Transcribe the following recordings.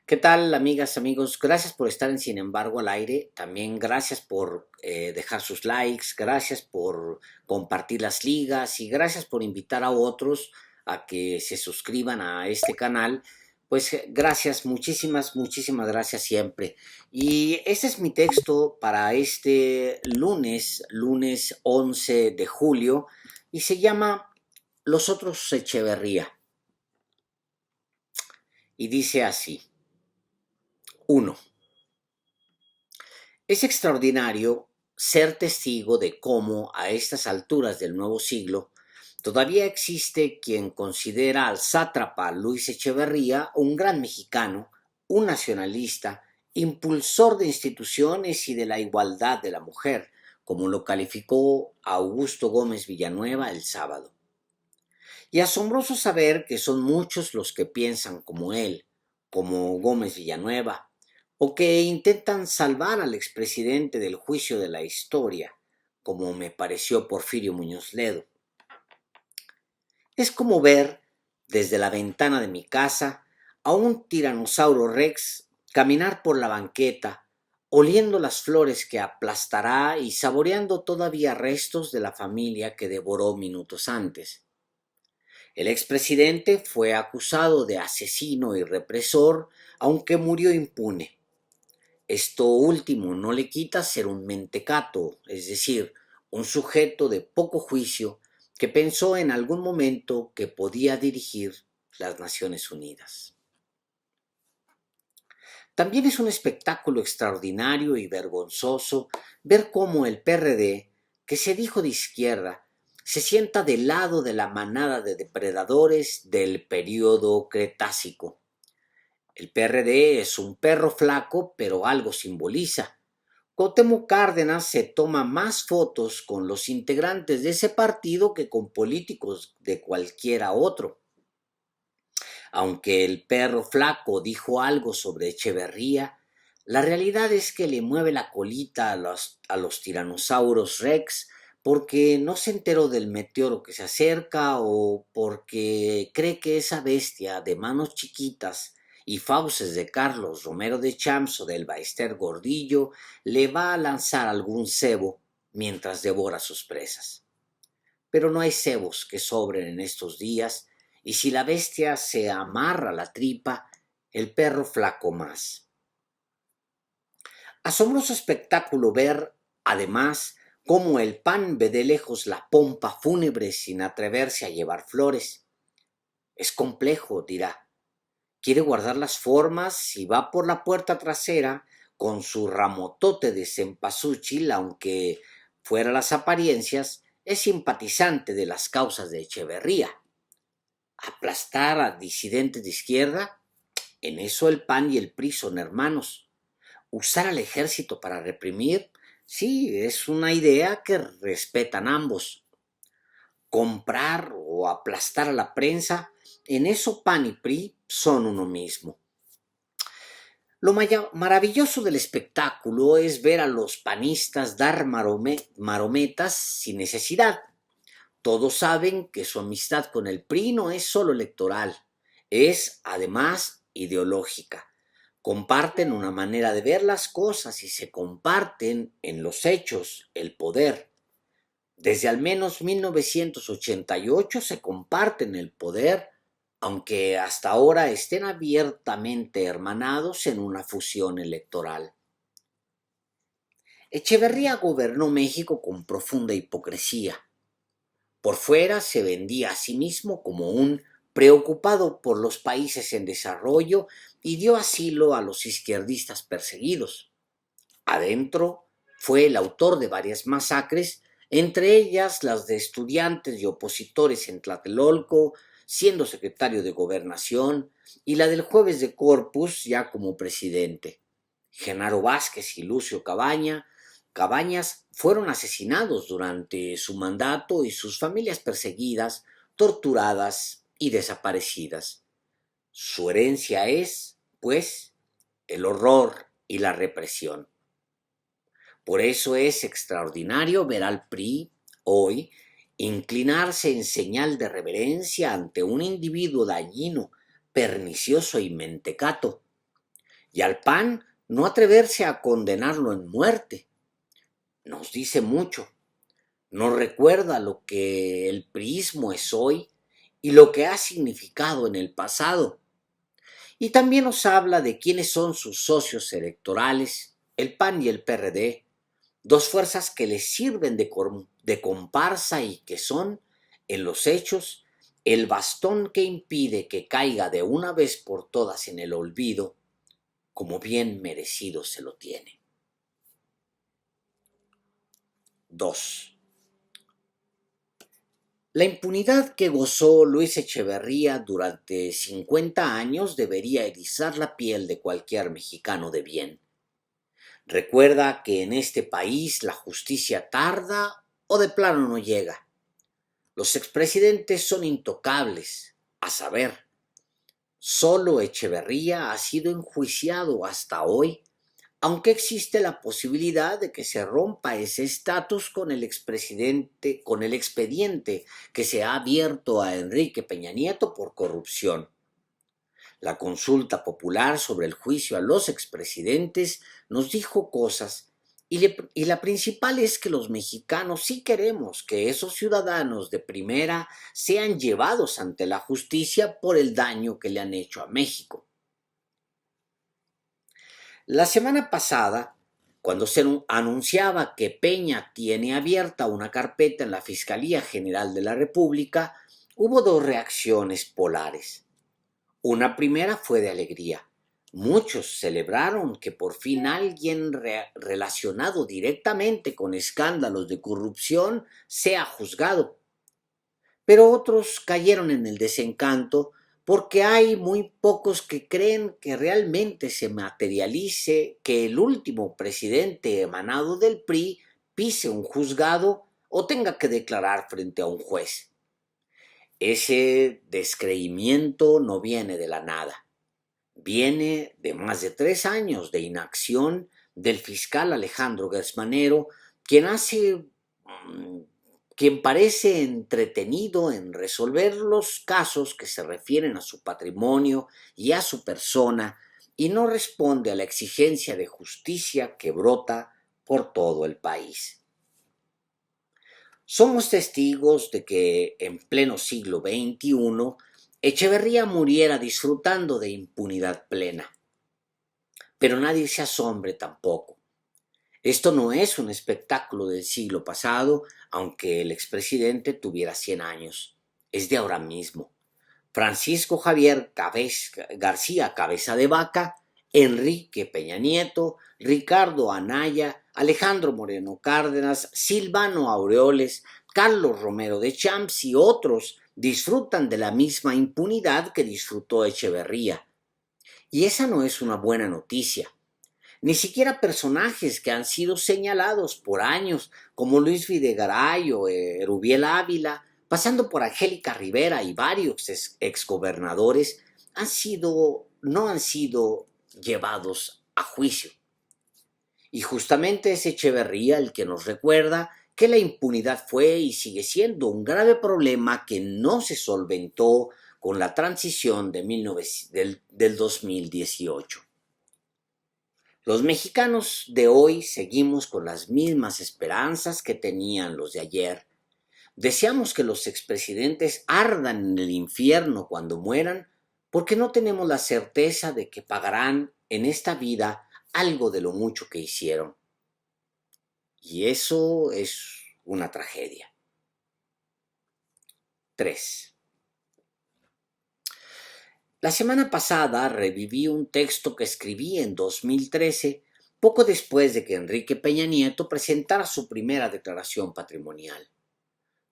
¿Qué tal, amigas, amigos? Gracias por estar en Sin embargo al aire. También gracias por dejar sus likes, gracias por compartir las ligas y gracias por invitar a otros a que se suscriban a este canal. Pues gracias, muchísimas gracias siempre. Y este es mi texto para este lunes 11 de julio, y se llama Los otros Echeverría. Y dice así: 1. Es extraordinario ser testigo de cómo, a estas alturas del nuevo siglo, todavía existe quien considera al sátrapa Luis Echeverría un gran mexicano, un nacionalista, impulsor de instituciones y de la igualdad de la mujer, como lo calificó Augusto Gómez Villanueva el sábado. Y asombroso saber que son muchos los que piensan como él, como Gómez Villanueva, o que intentan salvar al expresidente del juicio de la historia, como me pareció Porfirio Muñoz Ledo. Es como ver, desde la ventana de mi casa, a un tiranosaurio rex caminar por la banqueta, oliendo las flores que aplastará y saboreando todavía restos de la familia que devoró minutos antes. El expresidente fue acusado de asesino y represor, aunque murió impune. Esto último no le quita ser un mentecato, es decir, un sujeto de poco juicio que pensó en algún momento que podía dirigir las Naciones Unidas. También es un espectáculo extraordinario y vergonzoso ver cómo el PRD, que se dijo de izquierda, se sienta del lado de la manada de depredadores del período Cretácico. El PRD es un perro flaco, pero algo simboliza. Cuauhtémoc Cárdenas se toma más fotos con los integrantes de ese partido que con políticos de cualquiera otro. Aunque el perro flaco dijo algo sobre Echeverría, la realidad es que le mueve la colita a los tiranosaurios rex porque no se enteró del meteoro que se acerca o porque cree que esa bestia de manos chiquitas y fauces de Carlos Romero de Champs o del Baester Gordillo le va a lanzar algún cebo mientras devora sus presas. Pero no hay cebos que sobren en estos días, y si la bestia se amarra la tripa, el perro flaco más. Asombroso espectáculo ver, además, cómo el PAN ve de lejos la pompa fúnebre sin atreverse a llevar flores. Es complejo, dirá. Quiere guardar las formas y va por la puerta trasera con su ramotote de cempasúchil, aunque, fuera las apariencias, es simpatizante de las causas de Echeverría. Aplastar a disidentes de izquierda, en eso el PAN y el PRI son hermanos. Usar al ejército para reprimir, sí, es una idea que respetan ambos. Comprar o aplastar a la prensa, en eso PAN y PRI son uno mismo. Lo maravilloso del espectáculo es ver a los panistas dar marometas sin necesidad. Todos saben que su amistad con el PRI no es solo electoral, es además ideológica. Comparten una manera de ver las cosas y se comparten en los hechos el poder. Desde al menos 1988 se comparten el poder, aunque hasta ahora estén abiertamente hermanados en una fusión electoral. Echeverría gobernó México con profunda hipocresía. Por fuera se vendía a sí mismo como un preocupado por los países en desarrollo y dio asilo a los izquierdistas perseguidos. Adentro fue el autor de varias masacres, entre ellas las de estudiantes y opositores en Tlatelolco, siendo secretario de Gobernación, y la del Jueves de Corpus ya como presidente. Genaro Vázquez y Lucio Cabañas fueron asesinados durante su mandato y sus familias perseguidas, torturadas y desaparecidas. Su herencia es, pues, el horror y la represión. Por eso es extraordinario ver al PRI hoy inclinarse en señal de reverencia ante un individuo dañino, pernicioso y mentecato. y al PAN no atreverse a condenarlo en muerte. Nos dice mucho, nos recuerda lo que el priismo es hoy y lo que ha significado en el pasado. Y también nos habla de quiénes son sus socios electorales, el PAN y el PRD, dos fuerzas que le sirven de comparsa y que son, en los hechos, el bastón que impide que caiga de una vez por todas en el olvido, como bien merecido se lo tiene. 2. La impunidad que gozó Luis Echeverría durante 50 años debería erizar la piel de cualquier mexicano de bien. Recuerda que en este país la justicia tarda o de plano no llega. Los expresidentes son intocables, a saber, solo Echeverría ha sido enjuiciado hasta hoy, aunque existe la posibilidad de que se rompa ese estatus con el expediente que se ha abierto a Enrique Peña Nieto por corrupción. La consulta popular sobre el juicio a los expresidentes nos dijo cosas y la principal es que los mexicanos sí queremos que esos ciudadanos de primera sean llevados ante la justicia por el daño que le han hecho a México. La semana pasada, cuando se anunciaba que Peña tiene abierta una carpeta en la Fiscalía General de la República, hubo dos reacciones polares. Una primera fue de alegría. Muchos celebraron que por fin alguien relacionado directamente con escándalos de corrupción sea juzgado. Pero otros cayeron en el desencanto porque hay muy pocos que creen que realmente se materialice que el último presidente emanado del PRI pise un juzgado o tenga que declarar frente a un juez. Ese descreimiento no viene de la nada, viene de más de 3 años de inacción del fiscal Alejandro Gersmanero, quien parece entretenido en resolver los casos que se refieren a su patrimonio y a su persona y no responde a la exigencia de justicia que brota por todo el país. Somos testigos de que en pleno siglo XXI Echeverría muriera disfrutando de impunidad plena. Pero nadie se asombre tampoco. Esto no es un espectáculo del siglo pasado, aunque el expresidente tuviera 100 años. Es de ahora mismo. Francisco Javier García Cabeza de Vaca, Enrique Peña Nieto, Ricardo Anaya, Alejandro Moreno Cárdenas, Silvano Aureoles, Carlos Romero de Champs y otros disfrutan de la misma impunidad que disfrutó Echeverría. Y esa no es una buena noticia. Ni siquiera personajes que han sido señalados por años, como Luis Videgaray o Erubiel Ávila, pasando por Angélica Rivera y varios exgobernadores, no han sido llevados a juicio. Y justamente es Echeverría el que nos recuerda que la impunidad fue y sigue siendo un grave problema que no se solventó con la transición del 2018. Los mexicanos de hoy seguimos con las mismas esperanzas que tenían los de ayer. Deseamos que los expresidentes ardan en el infierno cuando mueran porque no tenemos la certeza de que pagarán en esta vida algo de lo mucho que hicieron. Y eso es una tragedia. 3. La semana pasada reviví un texto que escribí en 2013, poco después de que Enrique Peña Nieto presentara su primera declaración patrimonial.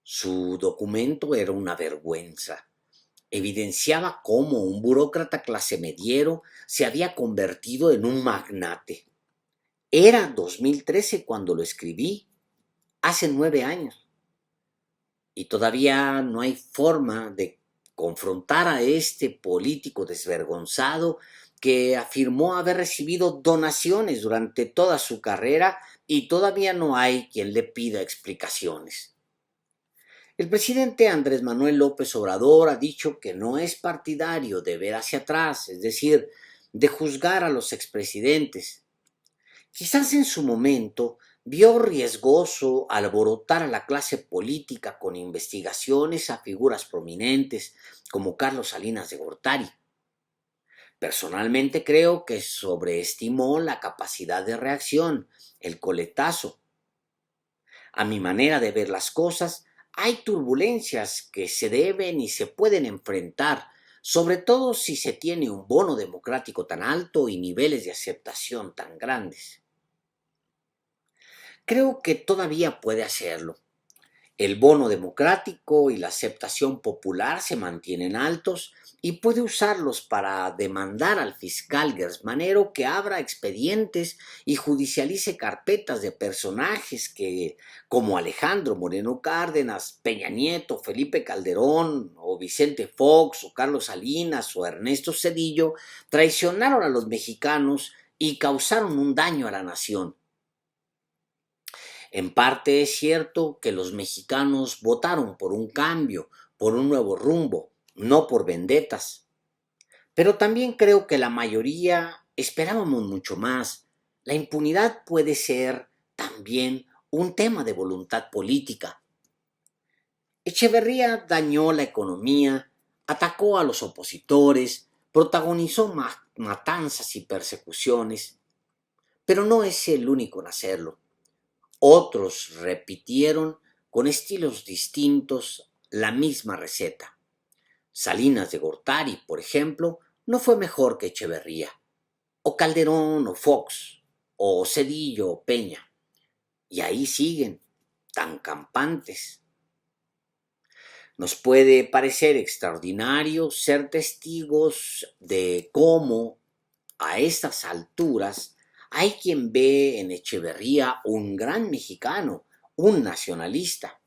Su documento era una vergüenza. Evidenciaba cómo un burócrata clase mediero se había convertido en un magnate. Era 2013 cuando lo escribí, hace 9 años. Y todavía no hay forma de confrontar a este político desvergonzado que afirmó haber recibido donaciones durante toda su carrera y todavía no hay quien le pida explicaciones. El presidente Andrés Manuel López Obrador ha dicho que no es partidario de ver hacia atrás, es decir, de juzgar a los expresidentes. Quizás en su momento vio riesgoso alborotar a la clase política con investigaciones a figuras prominentes como Carlos Salinas de Gortari. Personalmente creo que sobreestimó la capacidad de reacción, el coletazo. A mi manera de ver las cosas, hay turbulencias que se deben y se pueden enfrentar, sobre todo si se tiene un bono democrático tan alto y niveles de aceptación tan grandes. Creo que todavía puede hacerlo. El bono democrático y la aceptación popular se mantienen altos y puede usarlos para demandar al fiscal Gersmanero que abra expedientes y judicialice carpetas de personajes que, como Alejandro Moreno Cárdenas, Peña Nieto, Felipe Calderón, o Vicente Fox, o Carlos Salinas, o Ernesto Zedillo, traicionaron a los mexicanos y causaron un daño a la nación. En parte es cierto que los mexicanos votaron por un cambio, por un nuevo rumbo, no por vendetas. Pero también creo que la mayoría esperábamos mucho más. La impunidad puede ser también un tema de voluntad política. Echeverría dañó la economía, atacó a los opositores, protagonizó matanzas y persecuciones, pero no es el único en hacerlo. Otros repitieron con estilos distintos la misma receta. Salinas de Gortari, por ejemplo, no fue mejor que Echeverría, o Calderón, o Fox, o Zedillo, o Peña. Y ahí siguen, tan campantes. Nos puede parecer extraordinario ser testigos de cómo, a estas alturas, hay quien ve en Echeverría un gran mexicano, un nacionalista.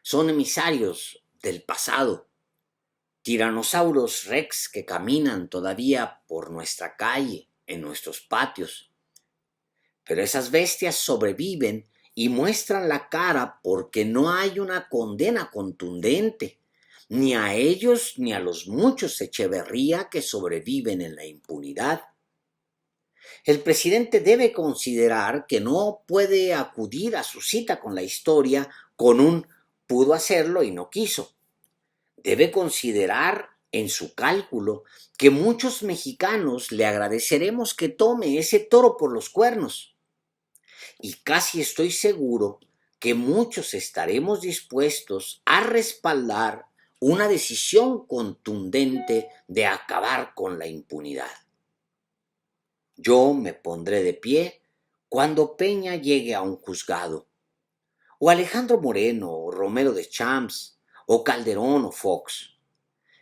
Son emisarios del pasado, tiranosaurios rex que caminan todavía por nuestra calle, en nuestros patios. Pero esas bestias sobreviven y muestran la cara porque no hay una condena contundente, ni a ellos ni a los muchos Echeverría que sobreviven en la impunidad. El presidente debe considerar que no puede acudir a su cita con la historia con un pudo hacerlo y no quiso. Debe considerar en su cálculo que muchos mexicanos le agradeceremos que tome ese toro por los cuernos. Y casi estoy seguro que muchos estaremos dispuestos a respaldar una decisión contundente de acabar con la impunidad. Yo me pondré de pie cuando Peña llegue a un juzgado, o Alejandro Moreno, o Romero de Champs, o Calderón o Fox.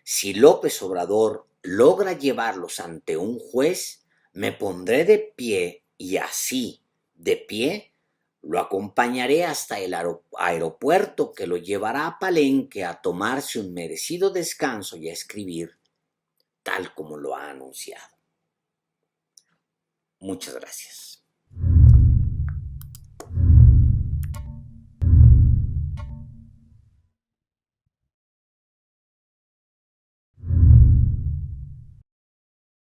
Si López Obrador logra llevarlos ante un juez, me pondré de pie y así, de pie, lo acompañaré hasta el aeropuerto que lo llevará a Palenque a tomarse un merecido descanso y a escribir, tal como lo ha anunciado. Muchas gracias.